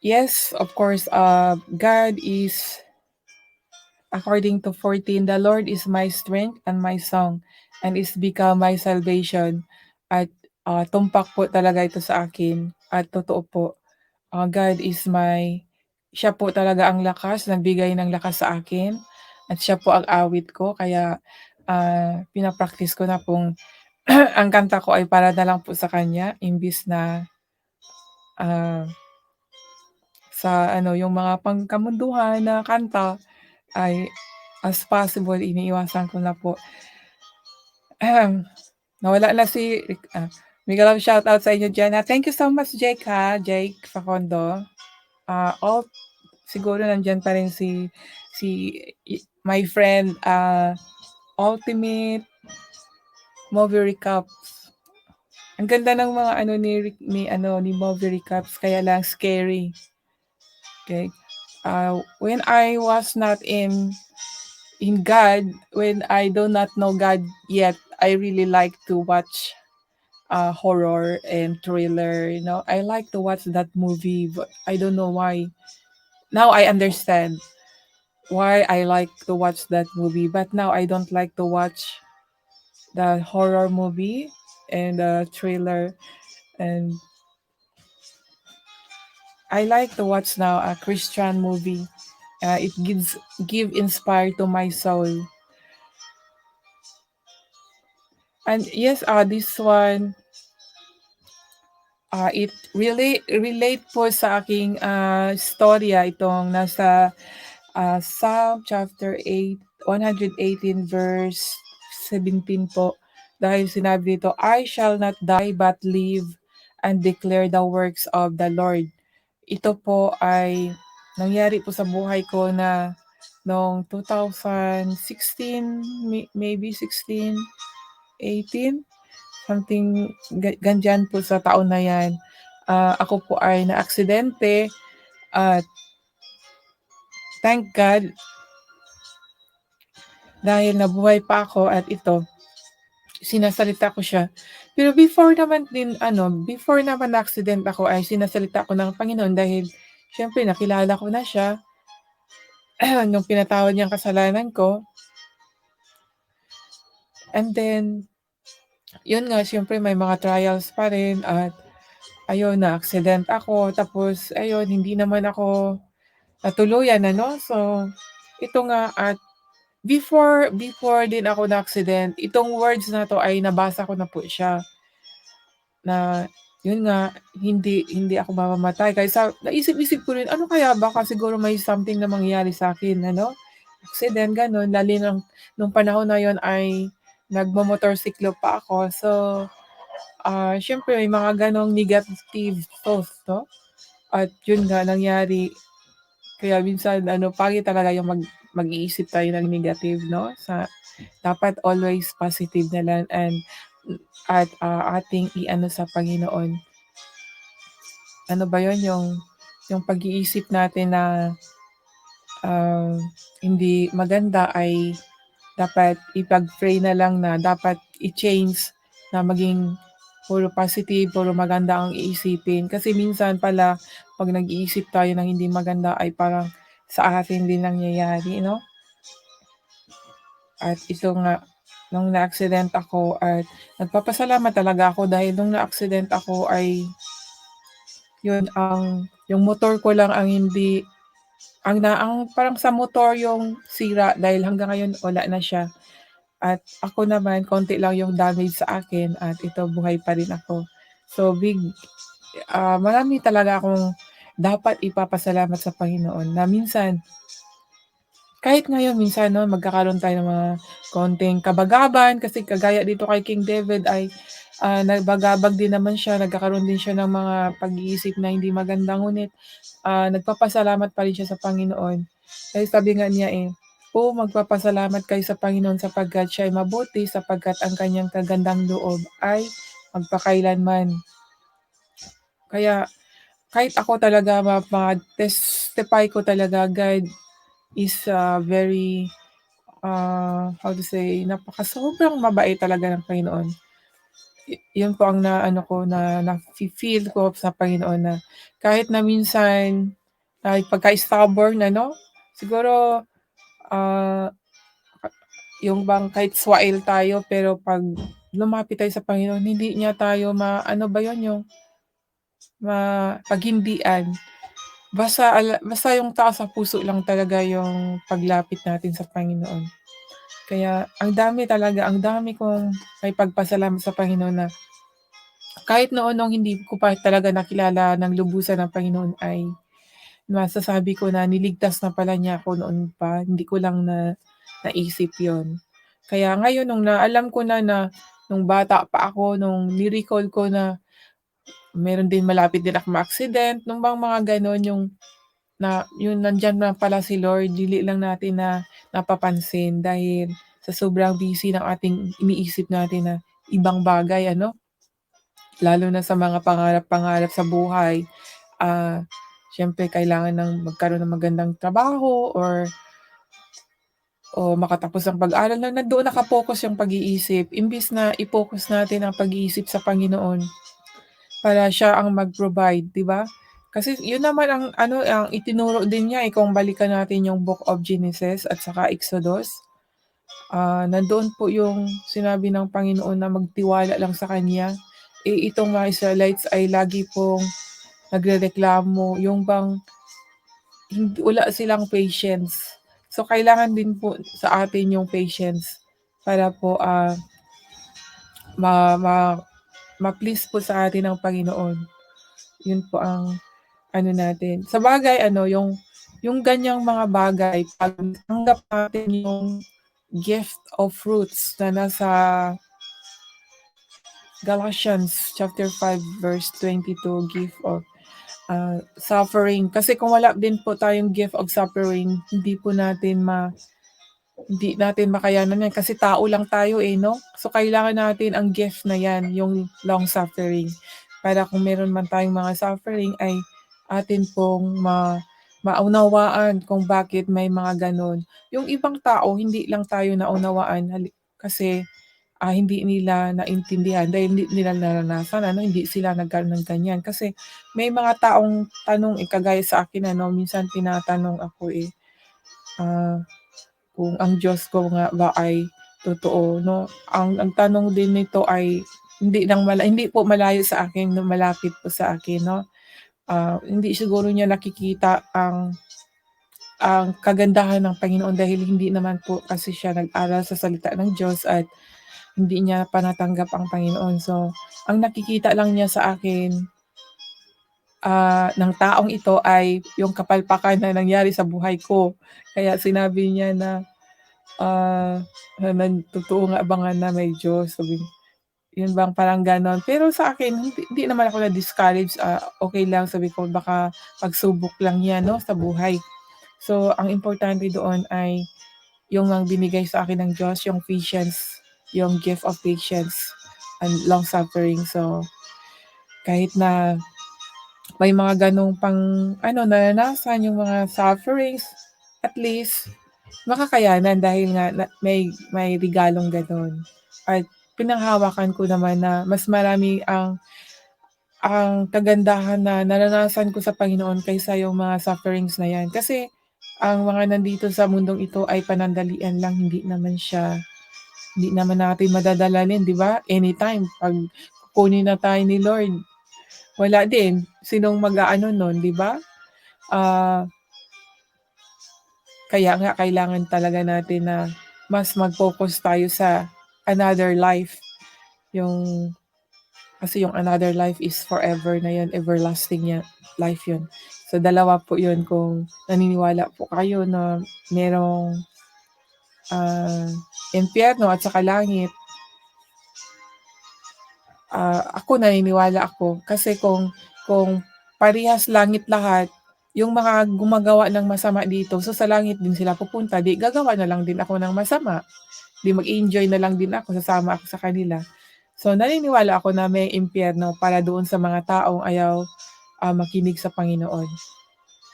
Yes, of course, God is according to 14, the Lord is my strength and my song and is become my salvation. At tumpak po talaga ito sa akin at totoo po. God is siya po talaga ang lakas, nagbigay ng lakas sa akin at siya po ang awit ko kaya pina-practice ko na pong ang kanta ko ay para na lang po sa kanya imbis na ah, sa ano yung mga pangkamunduhan na kanta ay as possible iniiwasan ko na po. Nawala na si mega love shoutout sa inyo diyan, thank you so much Jake Jake Facundo. All siguro nandiyan pa rin si my friend, Ultimate Movie Recaps. Ang ganda ng mga ano ni Movie Recaps kaya lang scary, okey. When I was not in God, when I do not know God yet, I really like to watch horror and thriller, I like to watch that movie, but I don't know why. Now I understand why I like to watch that movie, but now I don't like to watch the horror movie and the thriller. And I like to watch now a Christian movie. It give inspire to my soul. And yes, this one it really relate po sa aking storya itong nasa Psalm chapter 8, 118 verse 17 po. Dahil sinabi dito, I shall not die but live and declare the works of the Lord. Ito po ay nangyari po sa buhay ko na noong 2016, maybe 16, 18, something ganyan po sa taon na yan. Ako po ay naaksidente at thank God dahil nabuhay pa ako at ito, sinasalita ko siya. Pero before naman na-accident ako ay sinasalita ko ng Panginoon dahil siyempre nakilala ko na siya nung pinatawad niyang kasalanan ko. And then, yun nga, siyempre may mga trials pa rin at ayun, na-accident ako. Tapos, ayun, hindi naman ako natuluyan, ano? So, ito nga at before din ako na-accident, itong words na 'to ay nabasa ko na po siya na yun nga, hindi ako mamamatay. Kaya naisip-isip ko rin, ano kaya baka siguro may something na mangyayari sa'kin ano, accident gano'n. Lalo nung panahon na yun ay nagmomotorsiklo pa ako. So, siyempre may mga gano'ng negative thoughts 'no, at yun nga nangyari. Kaya minsan pangit talaga yung mag-iisip tayo ng negative 'no, dapat always positive na lang at ating i-ano sa Panginoon. Ano ba yun, yung pag-iisip natin na hindi maganda ay dapat ipag-pray na lang na dapat i-change na maging puro positive, puro maganda ang iisipin. Kasi minsan pala 'pag nag-iisip tayo ng hindi maganda ay parang sa atin din nangyayari 'no? At ito nga, nung na-aksident ako at nagpapasalamat talaga ako dahil nung na-aksident ako ay yun yung motor ko lang ang hindi ang parang sa motor yung sira dahil hanggang ngayon wala na siya. At ako naman konti lang yung damage sa akin at ito buhay pa rin ako. So marami talaga akong dapat ipapasalamat sa Panginoon na minsan kahit ngayon minsan 'no, magkakaroon tayo ng mga konting kabagaban kasi kagaya dito kay King David ay, nagbagabag din naman siya, nagkakaroon din siya ng mga pag-iisip na hindi maganda ngunit, nagpapasalamat pa rin siya sa Panginoon. Dahil sabi nga niya, magpapasalamat kayo sa Panginoon sapagkat siya ay mabuti sapagkat ang kanyang kagandang loob ay magpakailanman. Kaya kahit ako talaga ma-testify ko talaga God is, very, how to say, sobrang mabait talaga ng Panginoon. Yun po ang naano ko na nafi-feel ko sa Panginoon na kahit na minsan ay pagka-stubborn ano, siguro, ah, yung bang kahit swail tayo pero 'pag lumapit tayo sa Panginoon hindi niya tayo ano ba yun, yung mapaghindian. Basta yung taos sa puso lang talaga yung paglapit natin sa Panginoon. Kaya ang dami kong maipagpasalamat sa Panginoon na kahit noon nung hindi ko pa talaga nakilala ng lubusan ang Panginoon ay masasabi ko na niligtas na pala niya ako noon pa, hindi ko lang naisip yon. Kaya ngayon nung alam ko na nung bata pa ako, nung ni-recall ko na meron din malapit din akong ma-aksident, nung bang mga gano'n yung nandiyan na pala si Lord, dili lang natin na napapansin dahil sa sobrang busy ng ating iniisip natin na ibang bagay ano, lalo na sa mga pangarap-pangarap sa buhay. Siyempre kailangan ng magkaroon ng magandang trabaho o makatapos ng pag-aaral na nandoon naka-focus yung pag-iisip imbis na i-focus natin ang pag-iisip sa Panginoon para siya ang mag-provide, 'di ba? Kasi yun naman ang ano, ang itinuro din niya, kung balikan natin yung Book of Genesis at saka Exodus, nandoon po yung sinabi ng Panginoon na magtiwala lang sa kanya. Itong mga Israelites ay lagi pong nagrereklamo, yung bang wala silang patience. So, kailangan din po sa atin yung patience para po, ma ma ma-please po sa atin ng Panginoon. Yun po ang ano natin. Sabagay ano, yung ganiyang mga bagay 'pag tanggap natin yung gift of fruits na nasa Galatians chapter 5 verse 22, gift of suffering. Kasi kung wala din po tayong gift of suffering, hindi natin makayanan yan kasi tao lang tayo, 'no? So, kailangan natin ang gift na yan, yung long suffering. Para kung meron man tayong mga suffering ay atin pong maunawaan kung bakit may mga gano'n. Yung ibang tao hindi lang tayo naunawaan kasi, hindi nila naintindihan dahil hindi nila naranasan ano, hindi sila nagkaroon ng ganyan. Kasi may mga taong tanong, kagaya sa akin ano, minsan tinatanong ako, ah kung ang Diyos ko nga ba ay totoo 'no. Ang tanong din nito ay hindi po malayo sa akin 'no, malapit po sa akin 'no. Hindi siguro niya nakikita ang kagandahan ng Panginoon dahil hindi naman po kasi siya nag-aral sa salita ng Diyos at hindi niya pa natanggap ang Panginoon. So, ang nakikita lang niya sa akin, ng taong ito ay yung kapalpakan na nangyari sa buhay ko. Kaya sinabi niya na totoo nga ba nga na may Diyos, sabi yun bang parang gano'n. Pero sa akin hindi naman ako na-discourage, okey lang sabi ko baka pagsubok lang 'yan 'no, sa buhay. So, ang importante doon ay yung ngang binigay sa akin ng Diyos, yung patience, yung gift of patience and long suffering. So, kahit na may mga gano'ng pang ano naranasan yung mga sufferings, at least makakayanan dahil nga may regalong gano'n at pinanghawakan ko naman na mas marami ang kagandahan na naranasan ko sa Panginoon kaysa yung mga sufferings na 'yan. Kasi ang mga nandito sa mundong ito ay panandalian lang, hindi naman natin madadalanin, 'di ba? Anytime 'pag kukunin na tayo ni Lord, wala din, sinong mag-aano nun, 'di ba? Ah Kaya nga kailangan talaga natin na mas mag-focus tayo sa another life, yung kasi yung another life is forever na yun, everlasting life yun. So, dalawa po yun kung naniniwala po kayo na merong, ah, impyerno at saka langit. Ako naniniwala ako kasi kung parehas langit lahat, yung mga gumagawa ng masama dito, so sa langit din sila pupunta, 'di gagawa na lang din ako ng masama. 'Di mag-enjoy na lang din ako, sasama ako sa kanila. So, naniniwala ako na may impyerno para doon sa mga taong ayaw, makinig sa Panginoon.